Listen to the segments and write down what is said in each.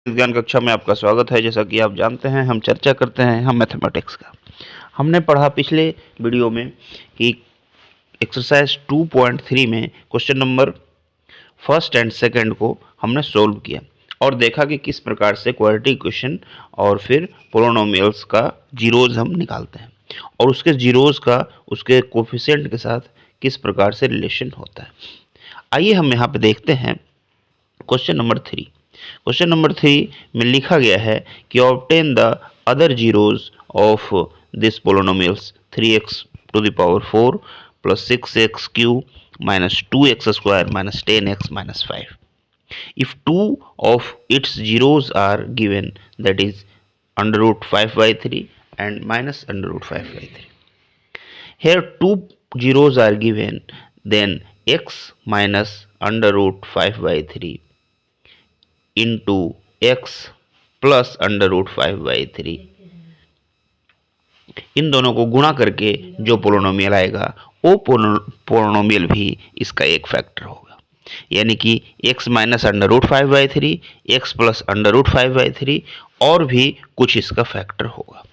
विज्ञान कक्षा में आपका स्वागत है। जैसा कि आप जानते हैं हम चर्चा करते हैं हम मैथमेटिक्स का। हमने पढ़ा पिछले वीडियो में कि एक्सरसाइज 2.3 में question number first and second को हमने सोल्व किया और देखा कि किस प्रकार से क्वाड्रेटिक इक्वेशन और फिर पोलिनोमियल्स का जीरोज हम निकालते हैं और उसके जीरोज का उसके कोफिशिएंट के साथ किस प्रकार से रिलेशन होता है। आइए हम यहाँ पे देखते हैं क्वेश्चन नंबर 3। क्वेश्चन नंबर 3 में लिखा गया है कि obtain the other zeros of this polynomials 3x to the power 4 plus 6x cube minus 2x square minus 10x minus 5 if two of its zeros are given, that is under root 5 by 3 and minus under root 5 by 3. Here two zeros are given, then x minus under root 5 by 3 into x plus under root 5 by 3, इन दोनों को गुणा करके जो polynomial आएगा वो polynomial भी इसका एक फैक्टर होगा। यानी कि x minus under root 5 by 3, x plus under root 5 by 3 और भी कुछ इसका फैक्टर होगा।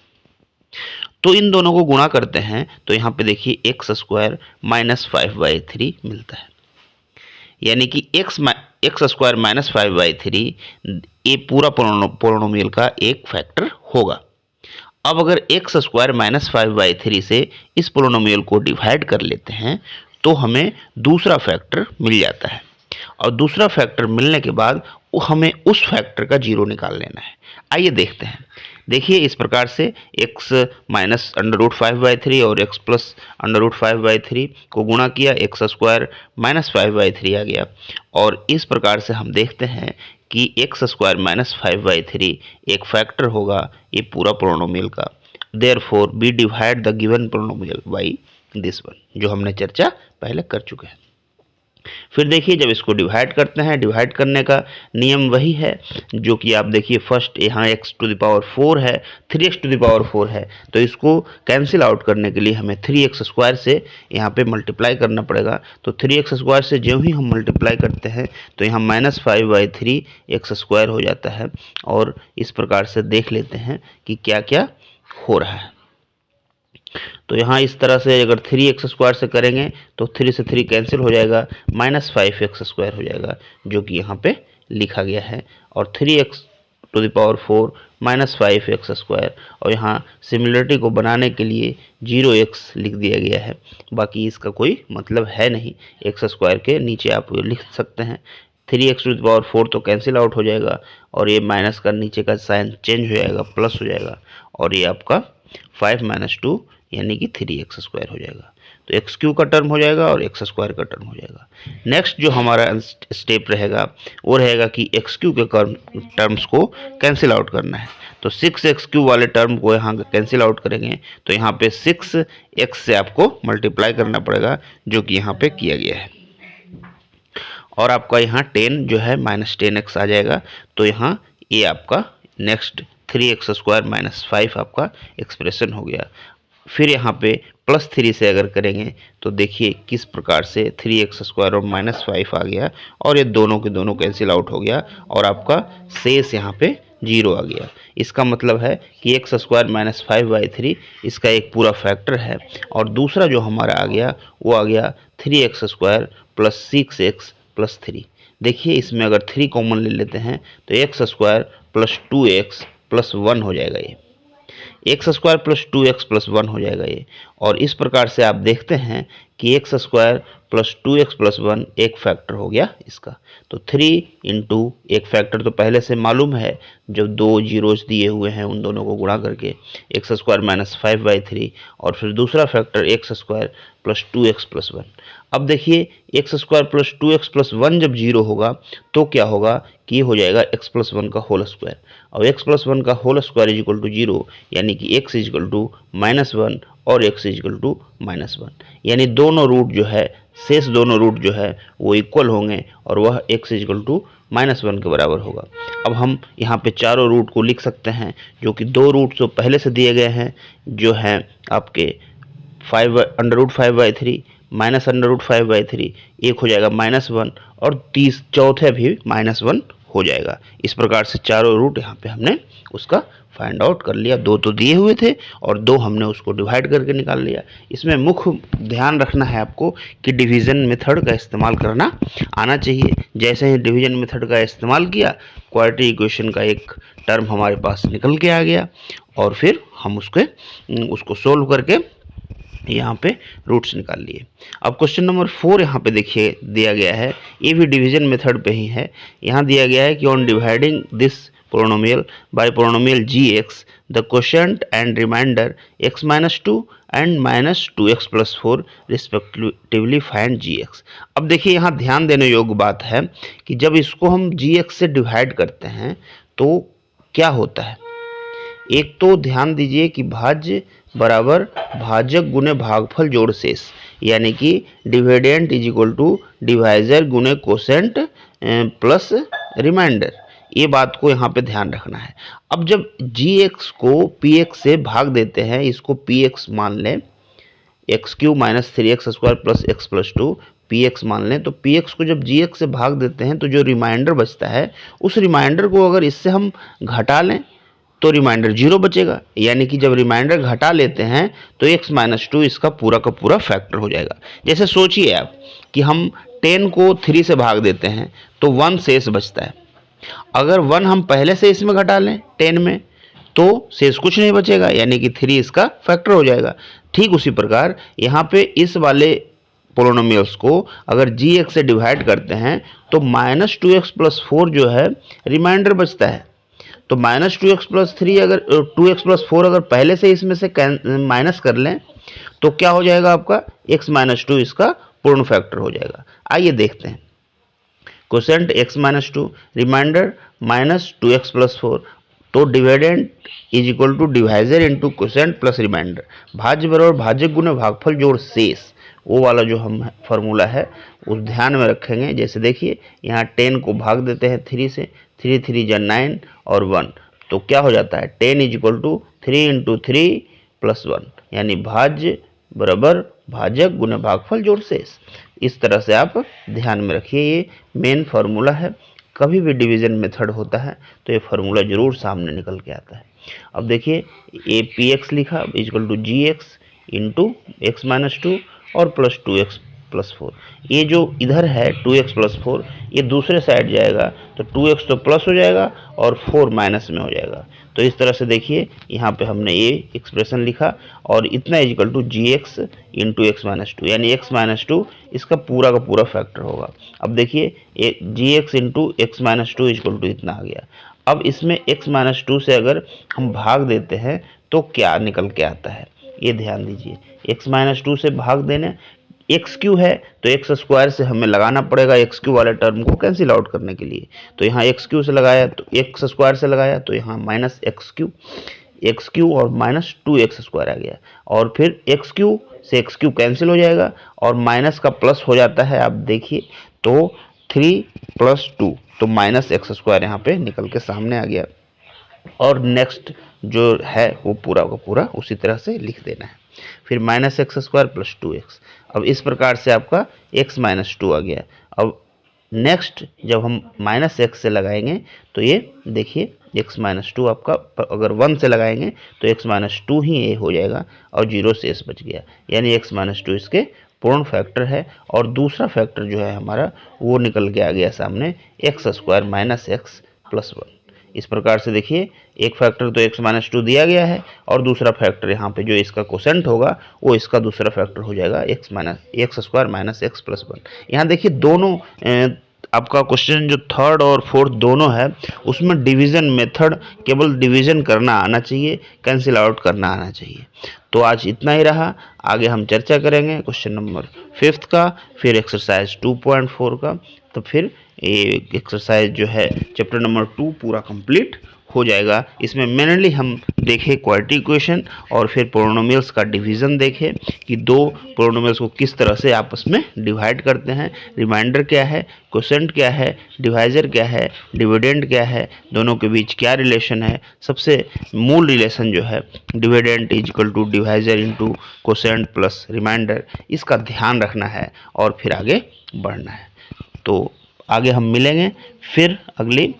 तो इन दोनों को गुणा करते हैं तो यहाँ पे देखिए एक्स स्क्वायर माइनस 5 बाई 3 मिलता है। यानी कि एक्स स्क्वायर माइनस 5 बाई 3 ये पूरा पोलिनोमियल का एक फैक्टर होगा। अब अगर एक्स स्क्वायर माइनस 5 बाई 3 से इस पोलिनोमियल को डिवाइड कर लेते हैं तो हमें दूसरा फैक्टर मिल जाता है और दूसरा फैक्टर मिलने के बाद हमें उस फैक्टर का जीरो निकाल लेना है। आइए देखते हैं। देखिए इस प्रकार से x minus under root 5 by 3 और x plus under root 5 by 3 को गुणा किया, एक्स स्क्वायर माइनस 5 बाई 3 आ गया और इस प्रकार से हम देखते हैं कि एक्स स्क्वायर माइनस 5 बाई 3 एक फैक्टर होगा ये पूरा पोलिनोमियल का। Therefore we divide the given polynomial by this one, जो हमने चर्चा पहले कर चुके हैं। फिर देखिए जब इसको डिवाइड करते हैं, डिवाइड करने का नियम वही है जो कि आप देखिए फर्स्ट यहाँ x टू द पावर 4 है, 3x टू द पावर 4 है, तो इसको कैंसिल आउट करने के लिए हमें 3x स्क्वायर से यहाँ पे मल्टीप्लाई करना पड़ेगा। तो 3x स्क्वायर से जो ही हम मल्टीप्लाई करते हैं तो यहाँ माइनस 5 बाई 3 एक्स स्क्वायर हो जाता है और इस प्रकार से देख लेते हैं कि क्या क्या हो रहा है। तो यहाँ इस तरह से अगर 3x स्क्वायर से करेंगे तो 3 से 3 कैंसिल हो जाएगा, माइनस 5x स्क्वायर हो जाएगा जो कि यहाँ पे लिखा गया है और 3x to the power 4 minus 5x square और यहाँ सिमिलरिटी को बनाने के लिए 0x लिख दिया गया है। बाकी इसका कोई मतलब है नहीं, एक्स स्क्वायर के नीचे आप लिख सकते हैं। 3x टू द पावर 4 तो कैंसिल आउट हो जाएगा और ये माइनस का नीचे का साइन चेंज हो जाएगा, प्लस हो जाएगा और ये आपका 5 माइनस 2 यानी कि 3x स्क्वायर हो जाएगा। तो एक्स क्यू का टर्म हो जाएगा और एक्स स्क्वायर का टर्म हो जाएगा। नेक्स्ट जो हमारा स्टेप रहेगा वो रहेगा कि एक्स क्यू के टर्म्स को कैंसिल आउट करना है। तो 6x क्यू वाले टर्म को यहाँ कैंसिल आउट करेंगे तो यहाँ पे 6x से आपको मल्टीप्लाई करना पड़ेगा जो कि यहाँ पे किया गया है और आपका यहाँ 10 जो है माइनस 10x आ जाएगा। तो यहाँ ये आपका नेक्स्ट 3x स्क्वायर माइनस 5 आपका एक्सप्रेशन हो गया। फिर यहाँ पे प्लस 3 से अगर करेंगे तो देखिए किस प्रकार से 3x स्क्वायर और माइनस 5 आ गया और ये दोनों के दोनों कैंसिल आउट हो गया और आपका शेष यहाँ पे 0 आ गया। इसका मतलब है कि एक्स स्क्वायर माइनस 5 बाई 3 इसका एक पूरा फैक्टर है और दूसरा जो हमारा आ गया वो आ गया 3x square plus 6x plus 3। देखिए इसमें अगर 3 कॉमन ले लेते हैं तो x square plus 2x plus 1 हो जाएगा, ये x square plus 2x plus 1 हो जाएगा ये। और इस प्रकार से आप देखते हैं कि x square plus 2x plus 1 एक फैक्टर हो गया इसका। तो 3 इंटू एक फैक्टर तो पहले से मालूम है, जो दो जीरोज दिए हुए हैं उन दोनों को गुणा करके एक्स स्क्वायर माइनस 5 बाई 3 और फिर दूसरा factor x square plus 2x plus 1। अब देखिए x square plus 2x plus 1 जब जीरो होगा तो क्या होगा कि ये हो जाएगा x प्लस 1 का होल स्क्वायर और x प्लस 1 का whole square is equal to 0 यानी कि x is equal to minus 1 और x is equal to minus 1, यानी दोनों रूट जो है शेष दोनों रूट जो है वो इक्वल होंगे और वह x is equal to minus 1 के बराबर होगा। अब हम यहाँ पे चारों रूट को लिख सकते हैं जो कि दो रूट तो पहले से दिए गए हैं जो हैं आपके 5 under root 5 by 3 minus under root 5 by 3, एक हो जाएगा माइनस 1 और चौथे भी माइनस 1 हो जाएगा। इस प्रकार से चारों रूट यहाँ पे हमने उसका फाइंड आउट कर लिया। 2 तो दिए हुए थे और 2 हमने उसको डिवाइड करके निकाल लिया। इसमें मुख्य ध्यान रखना है आपको कि डिवीज़न मेथड का इस्तेमाल करना आना चाहिए। जैसे ही डिवीज़न मेथड का इस्तेमाल किया, क्वाड्रेटिक इक्वेशन का एक टर्म हमारे पास निकल के आ गया और फिर हम उसको सोल्व करके यहाँ पे रूट्स निकाल लिए। अब क्वेश्चन नंबर 4 यहाँ पे देखिए दिया गया है, ये भी डिवीजन मेथड पे ही है। यहाँ दिया गया है कि on dividing this polynomial by polynomial gx the quotient and remainder x minus 2 and minus 2x plus 4 respectively find gx। अब देखिए यहाँ ध्यान देने योग्य बात है कि जब इसको हम gx से डिवाइड करते हैं तो क्या होता है। एक तो ध्यान दीजिए कि भाज्य बराबर भाजक गुने भागफल जोड़ शेष, यानी कि dividend is equal to divisor गुने कोसेंट प्लस रिमाइंडर। ये बात को यहाँ पे ध्यान रखना है। अब जब gx को px से भाग देते हैं, इसको px मान लें, x Q minus 3x square plus x plus 2 px मान लें, तो px को जब gx से भाग देते हैं तो जो रिमाइंडर बचता है, उस रिमाइंडर को अगर इससे हम घटा लें तो रिमाइंडर 0 बचेगा। यानी कि जब रिमाइंडर घटा लेते हैं तो x माइनस 2 इसका पूरा का पूरा फैक्टर हो जाएगा। जैसे सोचिए आप कि हम 10 को 3 से भाग देते हैं तो 1 शेष बचता है। अगर 1 हम पहले से इसमें घटा लें 10 में तो शेष कुछ नहीं बचेगा, यानी कि 3 इसका फैक्टर हो जाएगा। ठीक उसी प्रकार यहाँ पे इस वाले पोलिनोमियल्स को अगर gx से डिवाइड करते हैं तो माइनस 2x प्लस 4 जो है रिमाइंडर बचता है। तो माइनस 2x प्लस 3 अगर 2x प्लस 4 अगर पहले से इसमें से माइनस कर लें तो क्या हो जाएगा आपका x माइनस 2 इसका पूर्ण फैक्टर हो जाएगा। आइए देखते हैं। Quotient x minus 2 remainder minus 2x plus 4, तो dividend is equal to divisor into quotient plus remainder. भाज्य बराबर भाजक गुने भागफल जोड़ शेष, वो वाला जो हम फार्मूला है उस ध्यान में रखेंगे। जैसे देखिए यहाँ 10 को भाग देते हैं 3 से, 3 3 जा 9 और 1, तो क्या हो जाता है 10 is equal to 3 into 3 plus 1, यानी भाज्य बराबर भाजक गुने भागफल जोड़ शेष। इस तरह से आप ध्यान में रखिए, ये मेन फार्मूला है। कभी भी डिवीज़न मेथड होता है तो ये फार्मूला जरूर सामने निकल के आता है। अब देखिए ये px लिखा equal to gx into x minus 2 और प्लस 2x प्लस 4। ये जो इधर है 2x प्लस 4, ये दूसरे साइड जाएगा तो 2x तो प्लस हो जाएगा और 4 माइनस में हो जाएगा। तो इस तरह से देखिए यहाँ पे हमने ये एक्सप्रेशन लिखा और इतना equal to gx into x minus 2, यानी x माइनस 2 इसका पूरा का पूरा फैक्टर होगा। अब देखिए ये gx into x minus 2 equal to इतना आ गया। अब इसमें x माइनस 2 से अगर हम भाग देते हैं तो क्या निकल के आता है, ये ध्यान दीजिए। x माइनस 2 से भाग देने, एक्स क्यू है तो एक्स स्क्वायर से हमें लगाना पड़ेगा एक्स क्यू वाले टर्म को कैंसिल आउट करने के लिए। तो यहाँ एक्स क्यू से लगाया तो एक्स स्क्वायर से लगाया तो यहाँ माइनस एक्स क्यू और माइनस 2x स्क्वायर आ गया, और फिर एक्स क्यू से एक्स क्यू कैंसिल हो जाएगा और माइनस का प्लस हो जाता है। आप देखिए तो 3 प्लस 2 तो माइनस एक्स स्क्वायर यहाँ पे निकल के सामने आ गया। और नेक्स्ट जो है वो पूरा का पूरा उसी तरह से लिख देना है। फिर minus x square plus 2x। अब इस प्रकार से आपका x माइनस 2 आ गया। अब नेक्स्ट जब हम माइनस एक्स से लगाएंगे तो ये देखिए x माइनस 2 आपका अगर 1 से लगाएंगे तो x माइनस 2 ही ये हो जाएगा और 0 शेष बच गया, यानी x माइनस 2 इसके पूर्ण फैक्टर है। और दूसरा फैक्टर जो है हमारा वो निकल के आ गया सामने x square minus x plus 1। इस प्रकार से देखिए एक फैक्टर तो x माइनस 2 दिया गया है और दूसरा फैक्टर यहाँ पे जो इसका कोसेंट होगा वो इसका दूसरा फैक्टर हो जाएगा x square minus x plus 1। यहाँ देखिए दोनों आपका क्वेश्चन जो थर्ड और फोर्थ दोनों है उसमें डिवीज़न मेथड केवल डिवीज़न करना आना चाहिए, कैंसिल आउट करना आना चाहिए। तो आज इतना ही रहा, आगे हम चर्चा करेंगे क्वेश्चन नंबर 5 का, फिर एक्सरसाइज 2.4 का। तो फिर ये एक्सरसाइज जो है चैप्टर नंबर 2 पूरा कंप्लीट हो जाएगा। इसमें मेनली हम देखें क्वाड्रेटिक इक्वेशन और फिर पोलिनोमियल्स का डिवीज़न देखें कि दो पोलिनोमियल्स को किस तरह से आपस में डिवाइड करते हैं, रिमाइंडर क्या है, कोसेंट क्या है, डिवाइजर क्या है, डिविडेंड क्या है, दोनों के बीच क्या रिलेशन है। सबसे मूल रिलेशन जो है dividend is equal to divisor into quotient plus remainder, इसका ध्यान रखना है और फिर आगे बढ़ना है। तो आगे हम मिलेंगे फिर अगली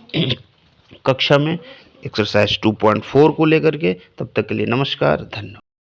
कक्षा में एक्सरसाइज 2.4 को लेकर के। तब तक के लिए नमस्कार, धन्यवाद।